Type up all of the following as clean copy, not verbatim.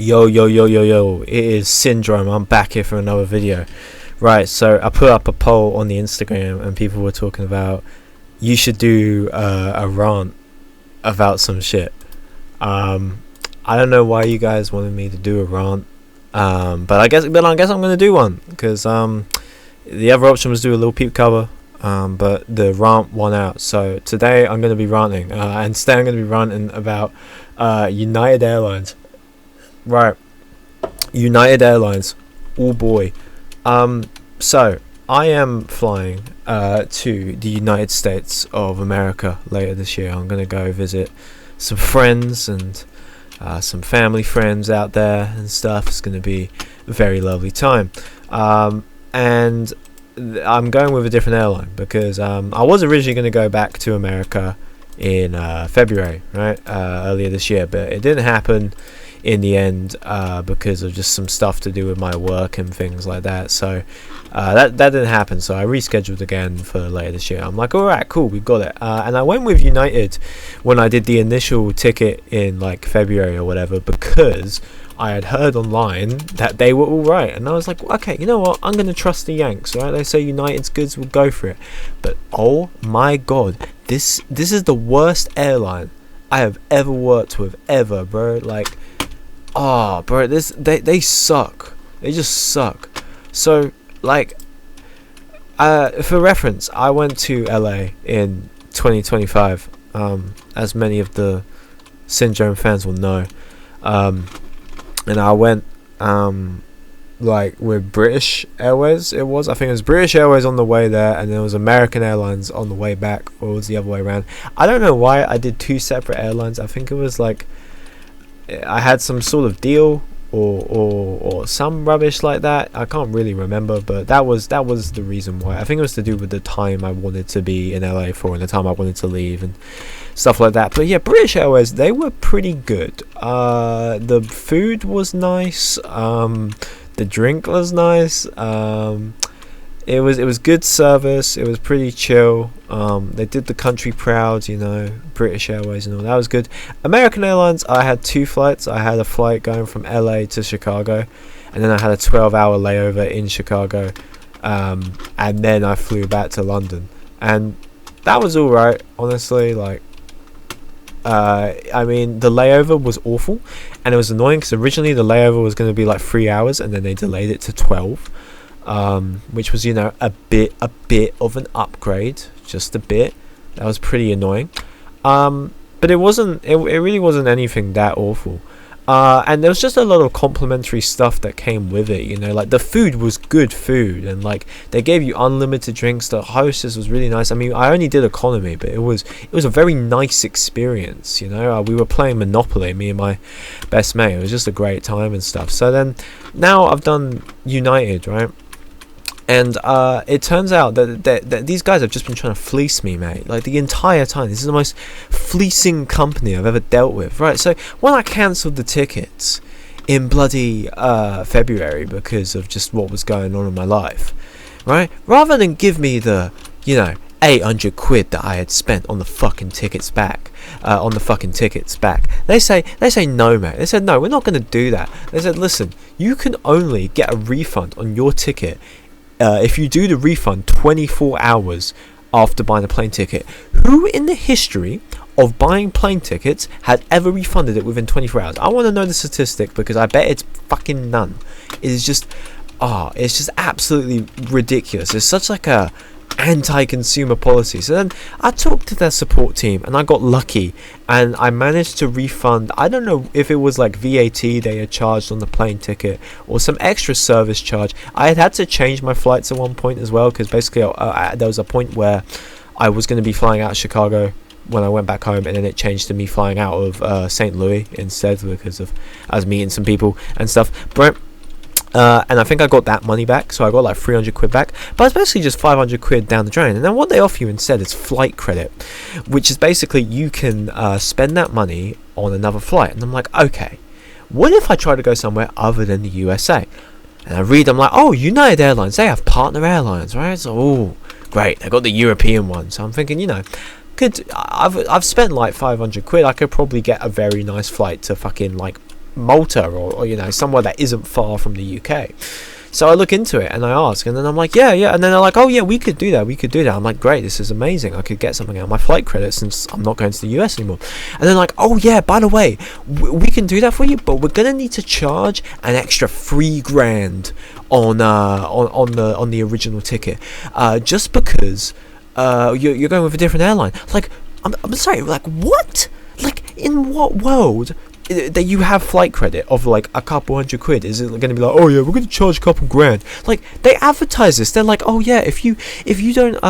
Yo, yo, yo, yo, yo, it is Syndrome. I'm back here for another video. Right, so I put up a poll on the Instagram and people were talking about you should do a rant about some shit. I don't know why you guys wanted me to do a rant, but I guess I'm gonna do one because the other option was do a little peep cover, but the rant won out. So today I'm gonna be ranting, and today I'm gonna be ranting about United Airlines. Right, United Airlines. Oh boy. So I am flying to the United States of America later this year. I'm gonna go visit some friends and some family friends out there and stuff. It's gonna be a very lovely time. And I'm going with a different airline because I was originally going to go back to America in February, right, earlier this year, but it didn't happen in the end because of just some stuff to do with my work and things like that. So that didn't happen, so I rescheduled again for later this year. I'm like, alright, cool, we've got it. And I went with United when I did the initial ticket in like February or whatever, because I had heard online that they were alright, and I was like, okay, you know what, I'm going to trust the Yanks, right? They say United's goods, will go for it. But oh my god, this is the worst airline I have ever worked with, ever, bro. Like, oh, bro, they suck. They just suck. So, like, for reference, I went to LA in 2025, as many of the Syndrome fans will know. And I went like with British Airways. I think it was British Airways on the way there, and there was American Airlines on the way back, or it was the other way around. I don't know why I did two separate airlines. I think it was like I had some sort of deal or some rubbish like that. I can't really remember, but that was the reason why. I think it was to do with the time I wanted to be in LA for and the time I wanted to leave and stuff like that. But yeah, British Airways, they were pretty good. The food was nice. The drink was nice. It was good service. It was pretty chill. They did the country proud, you know, British Airways and all. That was good. American Airlines, I had two flights. I had a flight going from LA to Chicago, and then I had a 12-hour layover in Chicago, and then I flew back to London, and that was all right, honestly. Like, I mean, the layover was awful, and it was annoying because originally the layover was going to be like 3 hours, and then they delayed it to 12. Which was, you know, a bit of an upgrade, just a bit. That was pretty annoying. But it really wasn't anything that awful. And there was just a lot of complimentary stuff that came with it, you know, like the food was good food, and like they gave you unlimited drinks. The hostess was really nice. I mean, I only did economy, but it was a very nice experience, you know. We were playing Monopoly, me and my best mate. It was just a great time and stuff. So then now I've done United, right? And it turns out that these guys have just been trying to fleece me, mate. Like, the entire time. This is the most fleecing company I've ever dealt with, right? So when I cancelled the tickets in bloody February because of just what was going on in my life, right? Rather than give me the, you know, 800 quid that I had spent on the fucking tickets back, they say no, mate. They said, no, we're not going to do that. They said, listen, you can only get a refund on your ticket if you do the refund 24 hours after buying a plane ticket. Who in the history of buying plane tickets had ever refunded it within 24 hours? I want to know the statistic, because I bet it's fucking none. It's just absolutely ridiculous. It's such like a anti-consumer policy. So then I talked to their support team, and I got lucky, and I managed to refund, I don't know if it was like VAT they had charged on the plane ticket or some extra service charge. I had to change my flights at one point as well, because basically there was a point where I was going to be flying out of Chicago when I went back home, and then it changed to me flying out of St. Louis instead, because of I was meeting some people and stuff. But and I think I got that money back, so I got like 300 quid back, but it's basically just 500 quid down the drain. And then what they offer you instead is flight credit, which is basically you can spend that money on another flight. And I'm like, okay, what if I try to go somewhere other than the USA? And I'm like, oh, United Airlines, they have partner airlines, right? So, oh, great, they got the European one. So I'm thinking, you know, I've spent like 500 quid. I could probably get a very nice flight to fucking like Malta or you know, somewhere that isn't far from the UK. So I look into it and I ask, and then I'm like, yeah, and then they're like, oh yeah, we could do that. I'm like, great, this is amazing. I could get something out of my flight credit since I'm not going to the US anymore. And they're like, oh yeah, by the way, we can do that for you, but we're gonna need to charge an extra $3,000 on the original ticket, just because you're going with a different airline. Like, I'm sorry, like what? Like, in what world that you have flight credit of like a couple £100? Is it going to be like, oh yeah, we're going to charge a couple grand? Like, they advertise this. They're like, oh yeah, if you don't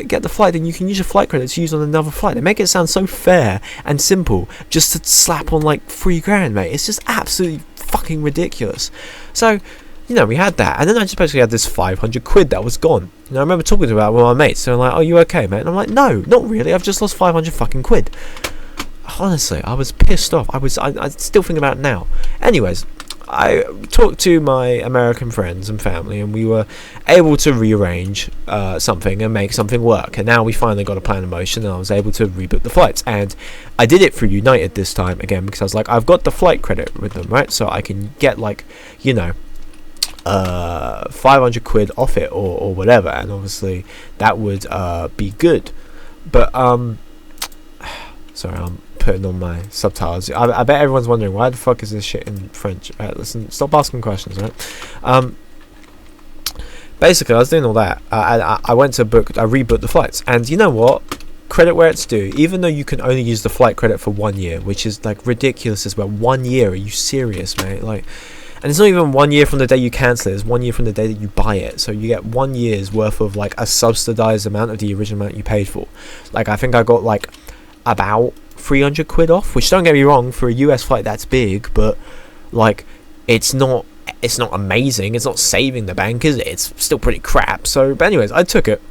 get the flight, then you can use your flight credit to use on another flight. They make it sound so fair and simple, just to slap on like £3,000, mate. It's just absolutely fucking ridiculous. So, you know, we had that, and then I just basically had this £500 that was gone. You know, I remember talking about it with my mates. They're like, "Oh, you okay, mate?" And I'm like, "No, not really. I've just lost 500 fucking quid." Honestly, I was pissed off. I still think about it now. Anyways, I talked to my American friends and family, and we were able to rearrange something and make something work. And now we finally got a plan in motion, and I was able to rebook the flights. And I did it through United this time again, because I was like, I've got the flight credit with them, right? So I can get, like, you know, 500 quid off it or whatever, and obviously that would be good. But sorry, I'm putting on my subtitles. I bet everyone's wondering, why the fuck is this shit in French? Listen, stop asking questions, right? Basically, I was doing all that. I went to I rebooked the flights, and you know what? Credit where it's due. Even though you can only use the flight credit for 1 year, which is like ridiculous as well. 1 year? Are you serious, mate? Like, and it's not even 1 year from the day you cancel it. It's 1 year from the day that you buy it. So you get 1 year's worth of like a subsidized amount of the original amount you paid for. Like, I think I got like about 300 quid off, which, don't get me wrong, for a US flight that's big, but like it's not amazing. It's not saving the bank, is it? It's still pretty crap. So, but anyways, I took it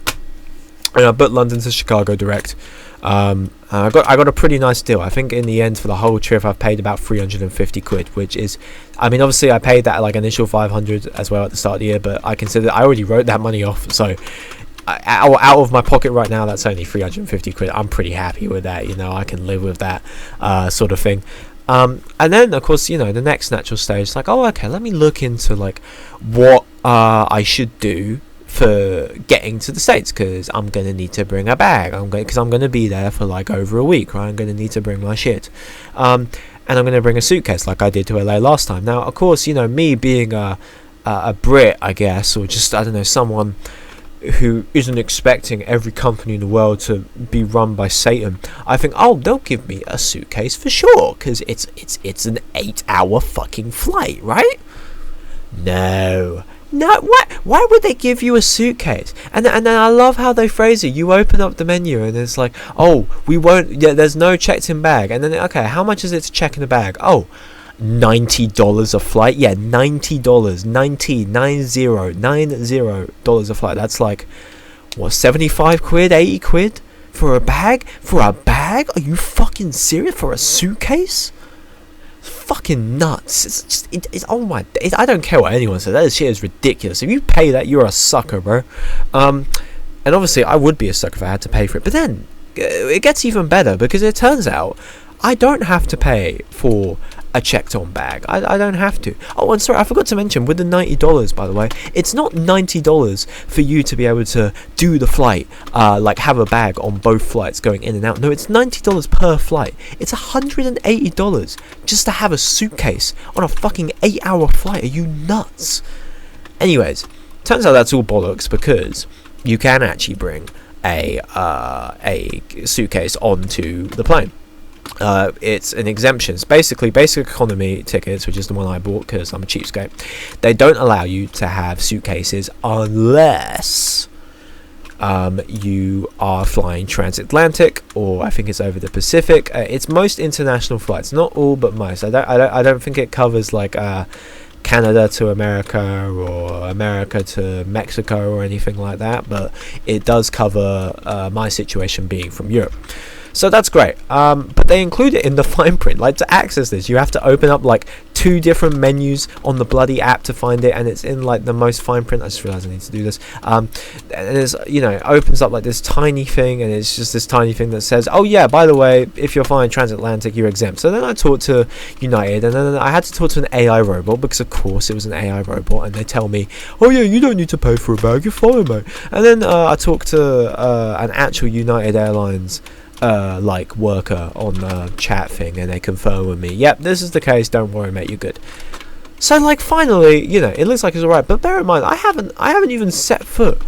and I booked London to Chicago direct. I got a pretty nice deal. I think in the end for the whole trip I've paid about 350 quid, which is, I mean, obviously I paid that like initial 500 as well at the start of the year, but I consider I already wrote that money off, so out of my pocket right now, that's only 350 quid. I'm pretty happy with that. You know, I can live with that sort of thing. And then, of course, you know, the next natural stage is like, oh, okay, let me look into like what I should do for getting to the States, because I'm gonna need to bring a bag. Because I'm gonna be there for like over a week, right? I'm gonna need to bring my shit, and I'm gonna bring a suitcase like I did to LA last time. Now, of course, you know, me being a Brit, I guess, or just, I don't know, someone who isn't expecting every company in the world to be run by Satan, I think, oh, they'll give me a suitcase for sure, because it's an 8-hour fucking flight, right? No, why would they give you a suitcase? And then I love how they phrase it. You open up the menu and it's like, oh, we won't, yeah, there's no checked in bag. And then, okay, how much is it to check in the bag? Oh, $90 a flight. Yeah, $90 $90 a flight. That's like, what, 75 quid, 80 quid for a bag? Are you fucking serious? For a suitcase? It's fucking nuts. It's just, it's oh my, I don't care what anyone says, that shit is ridiculous. If you pay that, you're a sucker, bro. And obviously I would be a sucker if I had to pay for it, but then it gets even better, because it turns out I don't have to pay for a checked on bag. I don't have to. Oh, and sorry, I forgot to mention, with the $90, by the way, it's not $90 for you to be able to do the flight, like have a bag on both flights going in and out. No, it's $90 per flight. It's $180 just to have a suitcase on a fucking 8-hour flight. Are you nuts? Anyways, turns out that's all bollocks, because you can actually bring a suitcase onto the plane. It's an exemption. It's basically basic economy tickets, which is the one I bought because I'm a cheapskate. They don't allow you to have suitcases unless you are flying transatlantic, or I think it's over the Pacific. It's most international flights, not all, but most. I don't think it covers like Canada to America or America to Mexico or anything like that, but it does cover my situation being from Europe. So that's great. But they include it in the fine print. Like, to access this, you have to open up like 2 different menus on the bloody app to find it, and it's in like the most fine print. I just realized I need to do this. And it's, you know, it opens up like this tiny thing, and it's just this tiny thing that says, oh yeah, by the way, if you're flying transatlantic, you're exempt. So then I talked to United, and then I had to talk to an AI robot, because of course it was an AI robot, and they tell me, oh yeah, you don't need to pay for a bag, you're fine, mate. And then I talked to an actual United Airlines like worker on the chat thing, and they confirm with me, yep, this is the case, don't worry mate, you're good. So like, finally, you know, it looks like it's alright, but bear in mind, I haven't even set foot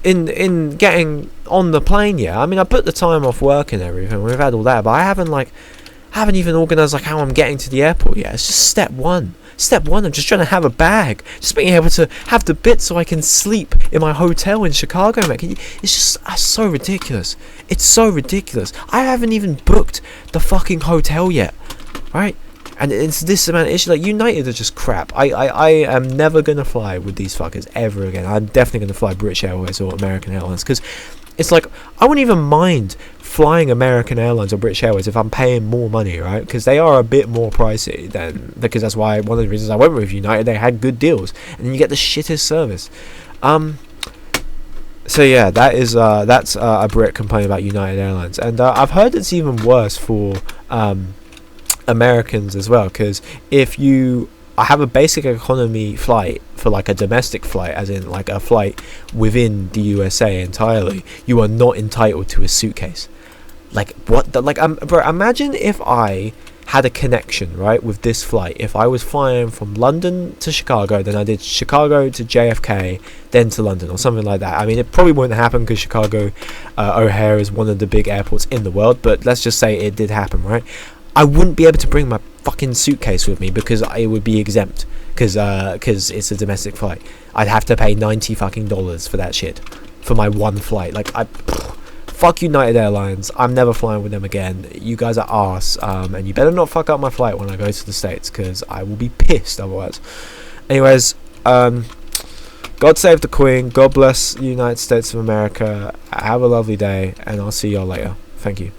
in getting on the plane yet. I mean, I put the time off work and everything, we've had all that, but I haven't even organised like how I'm getting to the airport yet. It's just step one. I'm just trying to have a bag, just being able to have the bit so I can sleep in my hotel in Chicago, mate. It's just so ridiculous. It's so ridiculous. I haven't even booked the fucking hotel yet, right? And it's this amount of issues. Like, United are just crap. I am never gonna fly with these fuckers ever again. I'm definitely gonna fly British Airways or American Airlines, because it's like, I wouldn't even mind flying American Airlines or British Airways if I'm paying more money, right? Because they are a bit more pricey because that's why one of the reasons I went with United. They had good deals, and then you get the shittest service. So yeah, that's a Brit complaining about United Airlines, and I've heard it's even worse for Americans as well, because if you have a basic economy flight for like a domestic flight, as in like a flight within the USA entirely, you are not entitled to a suitcase. Like, what the, like, bro, imagine if I had a connection, right, with this flight. If I was flying from London to Chicago, then I did Chicago to JFK, then to London, or something like that. I mean, it probably wouldn't happen because Chicago O'Hare is one of the big airports in the world, but let's just say it did happen, right? I wouldn't be able to bring my fucking suitcase with me because it would be exempt, because it's a domestic flight. I'd have to pay $90 fucking for that shit for my one flight. Like, fuck United Airlines. I'm never flying with them again. You guys are arse, and you better not fuck up my flight when I go to the States, because I will be pissed otherwise. Anyways, God save the Queen. God bless the United States of America. Have a lovely day, and I'll see y'all later. Thank you.